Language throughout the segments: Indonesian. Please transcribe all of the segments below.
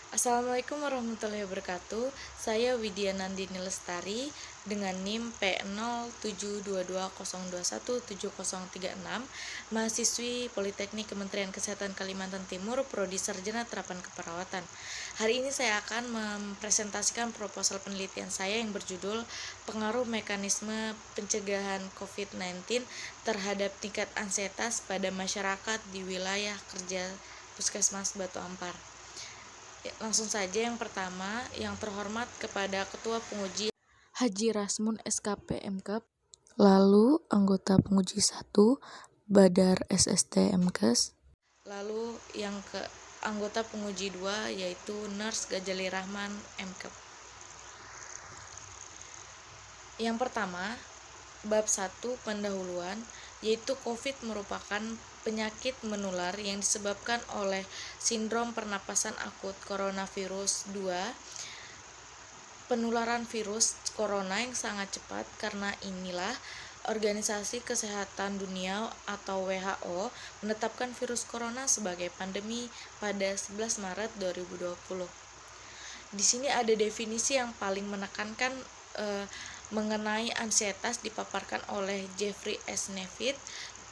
Assalamualaikum warahmatullahi wabarakatuh. Saya Widya Nandini Lestari dengan NIM P072202170036, mahasiswi Politeknik Kementerian Kesehatan Kalimantan Timur, Prodi Sarjana Terapan Keperawatan. Hari ini saya akan mempresentasikan proposal penelitian saya yang berjudul Pengaruh Mekanisme Pencegahan COVID-19 terhadap tingkat ansietas pada masyarakat di wilayah kerja Puskesmas Batu Ampar. Langsung saja yang pertama, yang terhormat kepada Ketua Penguji Haji Rasmun SKP MKep, lalu anggota penguji 1 Badar SST MKes, lalu yang ke anggota penguji 2 yaitu Nurse Gajali Rahman MKep. Yang pertama, bab 1 pendahuluan, yaitu COVID merupakan penyakit menular yang disebabkan oleh sindrom pernapasan akut coronavirus 2, penularan virus corona yang sangat cepat. Karena inilah Organisasi Kesehatan Dunia atau WHO menetapkan virus corona sebagai pandemi pada 11 Maret 2020. Di sini ada definisi yang paling menekankan mengenai ansietas dipaparkan oleh Jeffrey S. Nevitt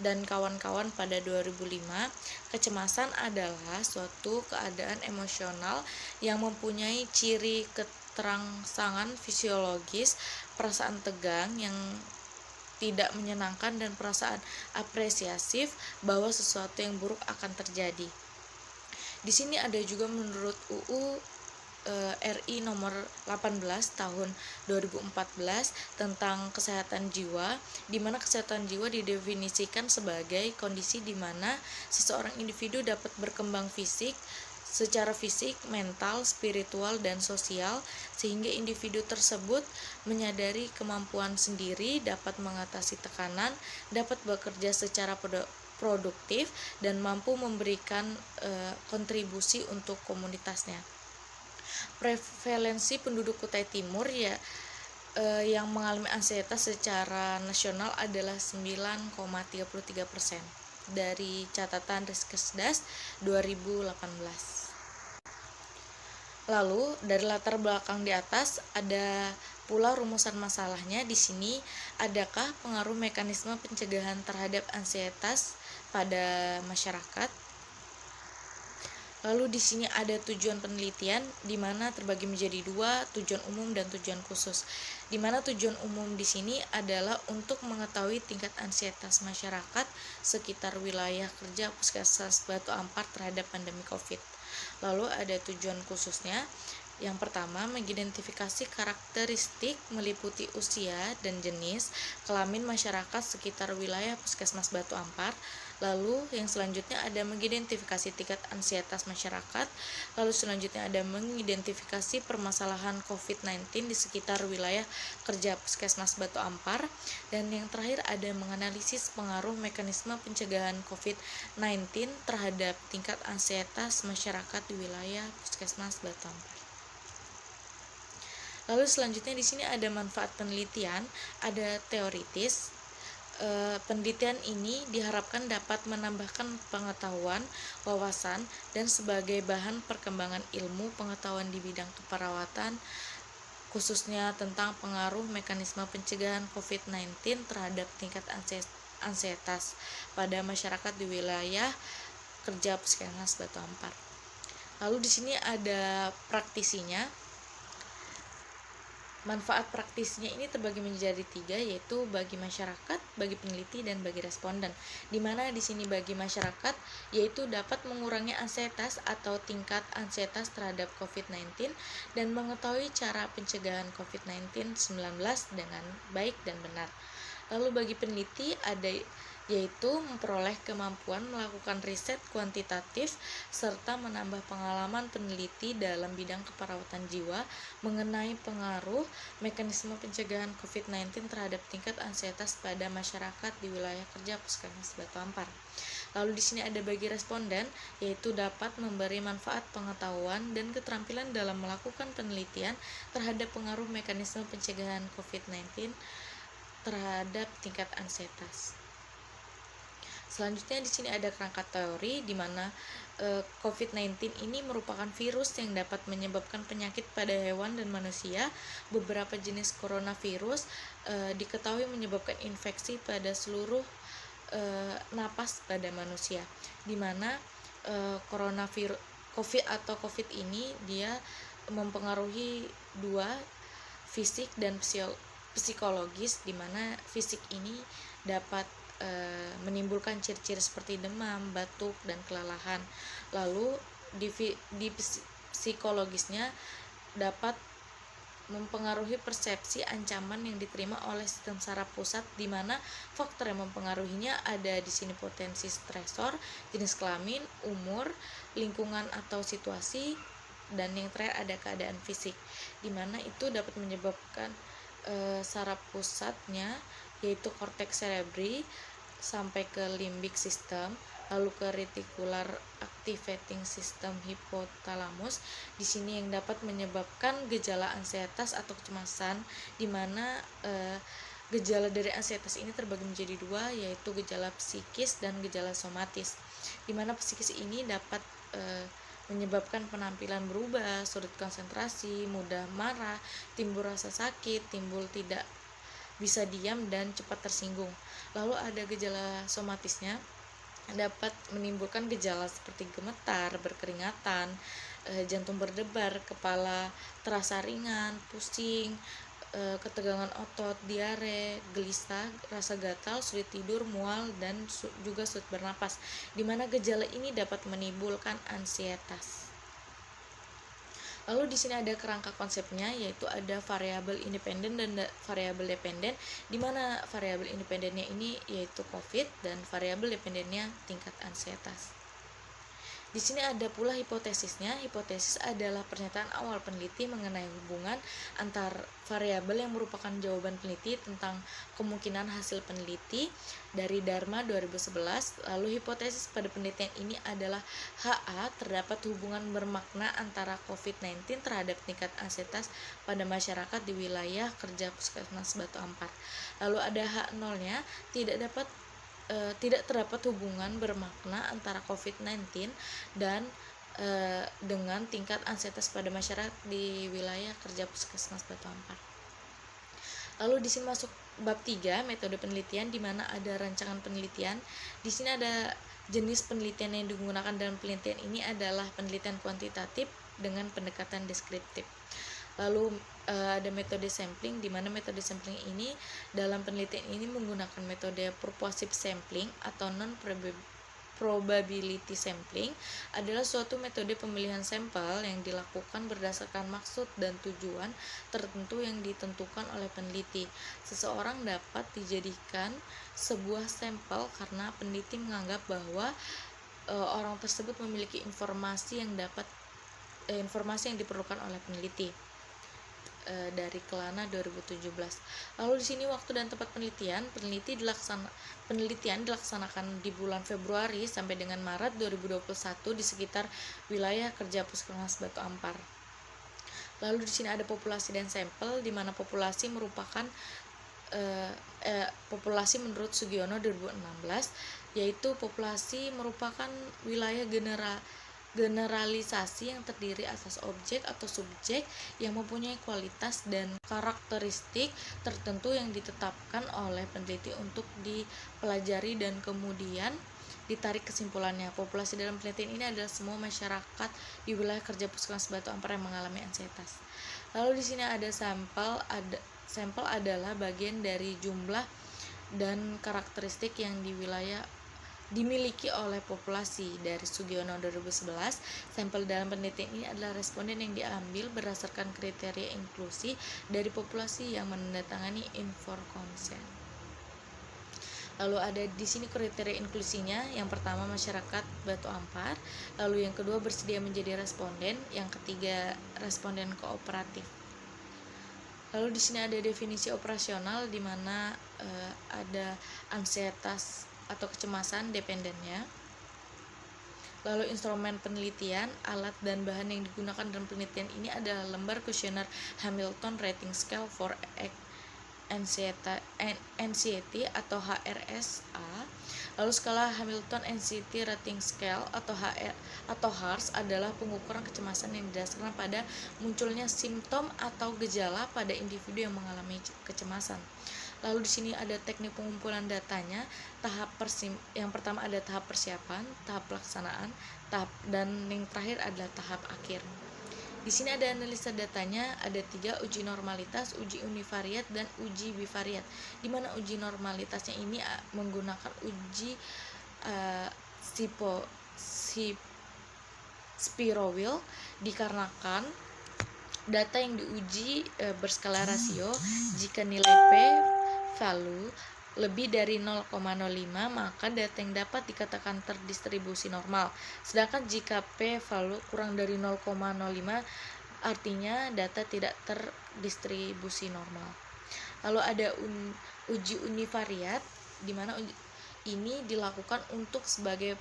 dan kawan-kawan pada 2005. Kecemasan adalah suatu keadaan emosional yang mempunyai ciri keterangsangan fisiologis, perasaan tegang yang tidak menyenangkan, dan perasaan apresiatif bahwa sesuatu yang buruk akan terjadi. Di sini ada juga menurut UU RI nomor 18 tahun 2014 tentang kesehatan jiwa, di mana kesehatan jiwa didefinisikan sebagai kondisi di mana seseorang individu dapat berkembang secara fisik, mental, spiritual, dan sosial, sehingga individu tersebut menyadari kemampuan sendiri, dapat mengatasi tekanan, dapat bekerja secara produktif, dan mampu memberikan kontribusi untuk komunitasnya. Prevalensi penduduk Kutai Timur yang mengalami ansietas secara nasional adalah 9,33% dari catatan Riskesdas 2018. Lalu dari latar belakang di atas ada pula rumusan masalahnya. Di sini adakah pengaruh mekanisme pencegahan terhadap ansietas pada masyarakat? Lalu di sini ada tujuan penelitian, di mana terbagi menjadi dua, tujuan umum dan tujuan khusus. Di mana tujuan umum di sini adalah untuk mengetahui tingkat ansietas masyarakat sekitar wilayah kerja Puskesmas Batu Ampar terhadap pandemi COVID. Lalu ada tujuan khususnya. Yang pertama, mengidentifikasi karakteristik meliputi usia dan jenis kelamin masyarakat sekitar wilayah Puskesmas Batu Ampar. Lalu yang selanjutnya ada mengidentifikasi tingkat ansietas masyarakat. Lalu selanjutnya ada mengidentifikasi permasalahan COVID-19 di sekitar wilayah kerja Puskesmas Batu Ampar. Dan yang terakhir ada menganalisis pengaruh mekanisme pencegahan COVID-19 terhadap tingkat ansietas masyarakat di wilayah Puskesmas Batu Ampar. Lalu selanjutnya di sini ada manfaat penelitian, ada teoritis. Penelitian ini diharapkan dapat menambahkan pengetahuan, wawasan, dan sebagai bahan perkembangan ilmu pengetahuan di bidang keperawatan, khususnya tentang pengaruh mekanisme pencegahan COVID-19 terhadap tingkat ansietas pada masyarakat di wilayah kerja Puskesmas Batu Ampar. Lalu di sini ada praktisinya. Manfaat praktisnya ini terbagi menjadi 3, yaitu bagi masyarakat, bagi peneliti, dan bagi responden. Di mana di sini bagi masyarakat yaitu dapat mengurangi ansietas atau tingkat ansietas terhadap COVID-19 dan mengetahui cara pencegahan COVID-19 dengan baik dan benar. Lalu bagi peneliti ada yaitu memperoleh kemampuan melakukan riset kuantitatif serta menambah pengalaman peneliti dalam bidang keperawatan jiwa mengenai pengaruh mekanisme pencegahan COVID-19 terhadap tingkat ansietas pada masyarakat di wilayah kerja Puskesmas Batu Ampar. Lalu di sini ada bagi responden, yaitu dapat memberi manfaat pengetahuan dan keterampilan dalam melakukan penelitian terhadap pengaruh mekanisme pencegahan COVID-19 terhadap tingkat ansietas. Selanjutnya di sini ada kerangka teori, di mana COVID-19 ini merupakan virus yang dapat menyebabkan penyakit pada hewan dan manusia. Beberapa jenis coronavirus diketahui menyebabkan infeksi pada seluruh napas pada manusia, di mana coronavirus COVID ini dia mempengaruhi dua, fisik dan psikologis, di mana fisik ini dapat menimbulkan ciri-ciri seperti demam, batuk, dan kelelahan. Lalu di psikologisnya dapat mempengaruhi persepsi ancaman yang diterima oleh sistem saraf pusat, di mana faktor yang mempengaruhinya ada di sini potensi stresor, jenis kelamin, umur, lingkungan atau situasi, dan yang terakhir ada keadaan fisik, di mana itu dapat menyebabkan saraf pusatnya yaitu korteks cerebri sampai ke limbik system, lalu ke reticular activating system hipotalamus. Di sini yang dapat menyebabkan gejala ansietas atau kecemasan, di mana gejala dari ansietas ini terbagi menjadi dua, yaitu gejala psikis dan gejala somatis. Di mana psikis ini dapat menyebabkan penampilan berubah, sulit konsentrasi, mudah marah, timbul rasa sakit, timbul tidak bisa diam dan cepat tersinggung. Lalu ada gejala somatisnya, dapat menimbulkan gejala seperti gemetar, berkeringatan, jantung berdebar, kepala terasa ringan, pusing, ketegangan otot, diare, gelisah, rasa gatal, sulit tidur, mual, dan juga sulit bernapas, di mana gejala ini dapat menimbulkan ansietas. Lalu di sini ada kerangka konsepnya, yaitu ada variabel independen dan variabel dependen, di mana variabel independennya ini yaitu COVID dan variabel dependennya tingkat ansietas. Di sini ada pula hipotesisnya. Hipotesis adalah pernyataan awal peneliti mengenai hubungan antar variabel yang merupakan jawaban peneliti tentang kemungkinan hasil peneliti dari Dharma 2011. Lalu hipotesis pada penelitian ini adalah HA, terdapat hubungan bermakna antara COVID-19 terhadap tingkat ansietas pada masyarakat di wilayah kerja Puskesmas Batu Ampar. Lalu ada H0-nya, tidak terdapat hubungan bermakna antara COVID-19 dan dengan tingkat ansietas pada masyarakat di wilayah kerja Puskesmas Batu Ampar. Lalu di sini masuk bab 3, metode penelitian, di mana ada rancangan penelitian. Di sini ada jenis penelitian yang digunakan dalam penelitian ini adalah penelitian kuantitatif dengan pendekatan deskriptif. Lalu ada metode sampling, di mana metode sampling ini dalam penelitian ini menggunakan metode purposive sampling atau non probability sampling. Adalah suatu metode pemilihan sampel yang dilakukan berdasarkan maksud dan tujuan tertentu yang ditentukan oleh peneliti. Seseorang dapat dijadikan sebuah sampel karena peneliti menganggap bahwa orang tersebut memiliki informasi yang diperlukan oleh peneliti. Dari Kelana 2017. Lalu di sini waktu dan tempat penelitian dilaksanakan di bulan Februari sampai dengan Maret 2021 di sekitar wilayah kerja Puskesmas Batu Ampar. Lalu di sini ada populasi dan sampel, di mana populasi merupakan populasi menurut Sugiono 2016, yaitu populasi merupakan wilayah generalisasi yang terdiri atas objek atau subjek yang mempunyai kualitas dan karakteristik tertentu yang ditetapkan oleh peneliti untuk dipelajari dan kemudian ditarik kesimpulannya. Populasi dalam penelitian ini adalah semua masyarakat di wilayah kerja Puskesmas Batu Ampar yang mengalami ansietas. Lalu di sini ada sampel adalah bagian dari jumlah dan karakteristik yang dimiliki oleh populasi. Dari Sugiono 2011, sampel dalam penelitian ini adalah responden yang diambil berdasarkan kriteria inklusi dari populasi yang menandatangani informed consent. Lalu ada di sini kriteria inklusinya. Yang pertama masyarakat Batu Ampar, lalu yang kedua bersedia menjadi responden, yang ketiga responden kooperatif. Lalu di sini ada definisi operasional, di mana ada ansietas atau kecemasan dependennya. Lalu instrumen penelitian, alat dan bahan yang digunakan dalam penelitian ini adalah lembar kuesioner Hamilton Rating Scale for anxiety atau HRSA. Lalu skala Hamilton-Anxiety Rating Scale atau HARS adalah pengukuran kecemasan yang didasarkan pada munculnya simptom atau gejala pada individu yang mengalami kecemasan. Lalu di sini ada teknik pengumpulan datanya. Yang pertama ada tahap persiapan, tahap pelaksanaan, dan yang terakhir adalah tahap akhir. Di sini ada analisa datanya, ada 3, uji normalitas, uji univariat, dan uji bivariat. Di mana uji normalitasnya ini menggunakan uji Spirowill, dikarenakan data yang diuji berskala rasio. Jika nilai P value lebih dari 0,05 maka data yang dapat dikatakan terdistribusi normal. Sedangkan jika P value kurang dari 0,05 artinya data tidak terdistribusi normal. Lalu ada uji univariat, di mana ini dilakukan untuk sebagai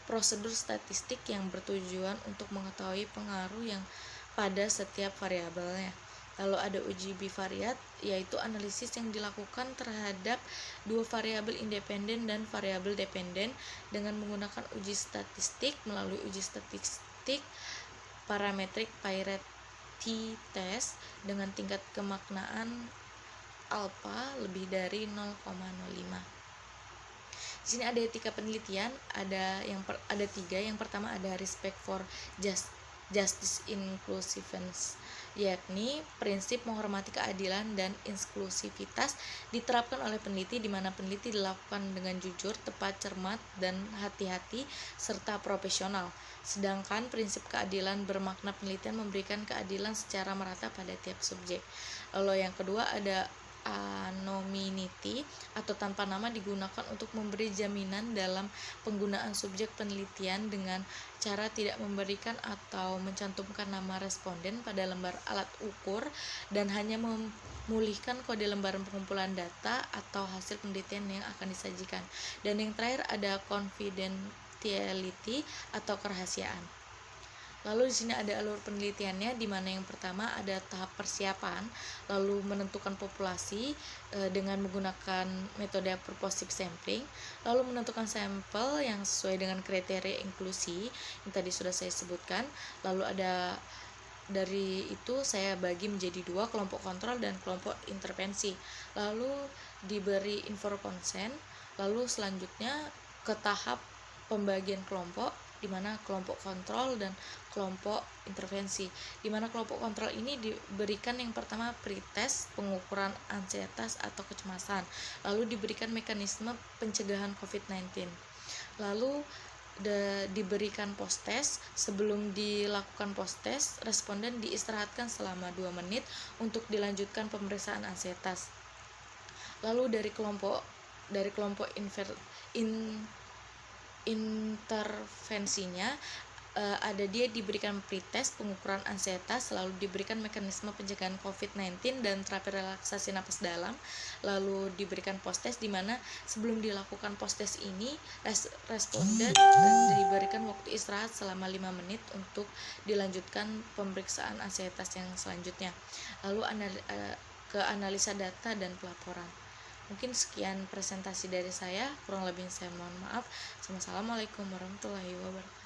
prosedur statistik yang bertujuan untuk mengetahui pengaruh yang pada setiap variabelnya. Lalu ada uji bivariat, yaitu analisis yang dilakukan terhadap 2 variabel independen dan variabel dependen dengan menggunakan uji statistik melalui uji statistik parametric Peirati test dengan tingkat kemaknaan alfa lebih dari 0,05. Di sini ada etika penelitian, ada 3. Yang pertama ada respect for justice inclusiveness, yakni prinsip menghormati keadilan dan inklusivitas diterapkan oleh peneliti, di mana peneliti dilakukan dengan jujur, tepat, cermat, dan hati-hati serta profesional. Sedangkan prinsip keadilan bermakna penelitian memberikan keadilan secara merata pada tiap subjek. Lalu yang kedua ada anonymity atau tanpa nama digunakan untuk memberi jaminan dalam penggunaan subjek penelitian dengan cara tidak memberikan atau mencantumkan nama responden pada lembar alat ukur dan hanya memulihkan kode lembaran pengumpulan data atau hasil penelitian yang akan disajikan. Dan yang terakhir ada confidentiality atau kerahasiaan. Lalu di sini ada alur penelitiannya, di mana yang pertama ada tahap persiapan, lalu menentukan populasi dengan menggunakan metode purposive sampling, lalu menentukan sampel yang sesuai dengan kriteria inklusi yang tadi sudah saya sebutkan. Lalu ada dari itu saya bagi menjadi 2, kelompok kontrol dan kelompok intervensi. Lalu diberi informed consent, lalu selanjutnya ke tahap pembagian kelompok, di mana kelompok kontrol dan kelompok intervensi. Di mana kelompok kontrol ini diberikan yang pertama pretest, pengukuran ansietas atau kecemasan. Lalu diberikan mekanisme pencegahan COVID-19. Lalu diberikan post-test. Sebelum dilakukan post-test, responden diistirahatkan selama 2 menit untuk dilanjutkan pemeriksaan ansietas. Lalu dari kelompok intervensinya ada dia diberikan pretest, pengukuran ansietas, lalu diberikan mekanisme pencegahan COVID-19 dan terapi relaksasi napas dalam. Lalu diberikan post-test, di mana sebelum dilakukan post-test ini responden diberikan waktu istirahat selama 5 menit untuk dilanjutkan pemeriksaan ansietas yang selanjutnya. Lalu ke analisa data dan pelaporan. Mungkin sekian presentasi dari saya, kurang lebih saya mohon maaf. Wassalamualaikum warahmatullahi wabarakatuh.